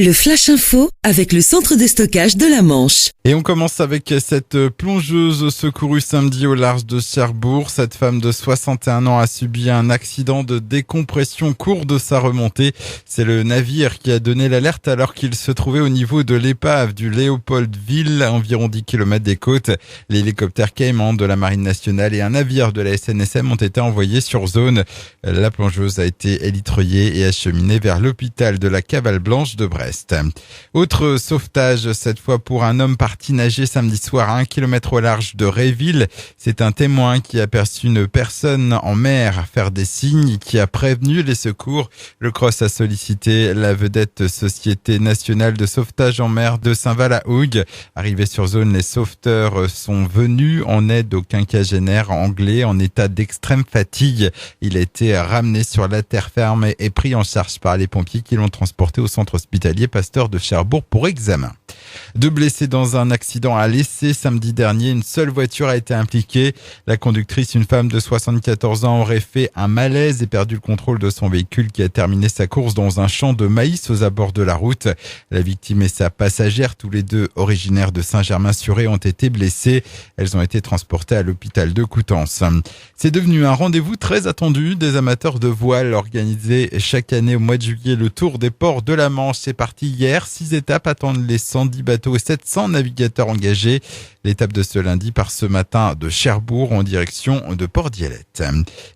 Le Flash Info avec le centre de stockage de la Manche. Et on commence avec cette plongeuse secourue samedi au large de Cherbourg. Cette femme de 61 ans a subi un accident de décompression court de sa remontée. C'est le navire qui a donné l'alerte alors qu'il se trouvait au niveau de l'épave du Léopoldville, à environ 10 km des côtes. L'hélicoptère Cayman de la Marine nationale et un navire de la SNSM ont été envoyés sur zone. La plongeuse a été élitreillée et acheminée vers l'hôpital de la Cavale Blanche de Brest. Autre sauvetage, cette fois pour un homme parti nager samedi soir à 1 km au large de Réville. C'est un témoin qui a aperçu une personne en mer faire des signes et qui a prévenu les secours. Le CROSS a sollicité la vedette Société nationale de sauvetage en mer de Saint-Val-à-Hougue. Arrivés sur zone, les sauveteurs sont venus en aide au quinquagénaire anglais en état d'extrême fatigue. Il a été ramené sur la terre ferme et pris en charge par les pompiers qui l'ont transporté au centre hospitalier Pasteur de Cherbourg pour examen. 2 blessés dans un accident à l'Essai samedi dernier. Une seule voiture a été impliquée. La conductrice, une femme de 74 ans, aurait fait un malaise et perdu le contrôle de son véhicule qui a terminé sa course dans un champ de maïs aux abords de la route. La victime et sa passagère, tous les deux originaires de Saint-Germain-sur-Ré, ont été blessés. Elles ont été transportées à l'hôpital de Coutances. C'est devenu un rendez-vous très attendu des amateurs de voile organisé chaque année au mois de juillet. Le Tour des ports de la Manche, c'est parti hier. 6 étapes attendent les 110 bateaux et 700 navigateurs engagés. L'étape de ce lundi part ce matin de Cherbourg en direction de Port-Dielette.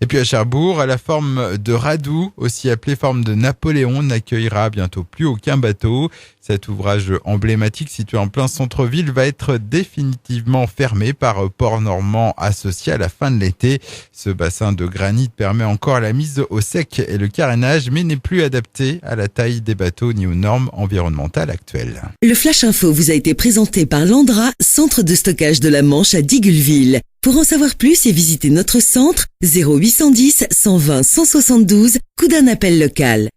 Et puis à Cherbourg, à la forme de Radoux, aussi appelée forme de Napoléon, n'accueillera bientôt plus aucun bateau. Cet ouvrage emblématique situé en plein centre-ville va être définitivement fermé par Port Normand associé à la fin de l'été. Ce bassin de granit permet encore la mise au sec et le carénage, mais n'est plus adapté à la taille des bateaux ni aux normes environnementales actuelles. Le Flash Info vous a été présenté par Landra, centre de stockage de la Manche à Digulleville. Pour en savoir plus et visiter notre centre, 0810 120 172, coup d'un appel local.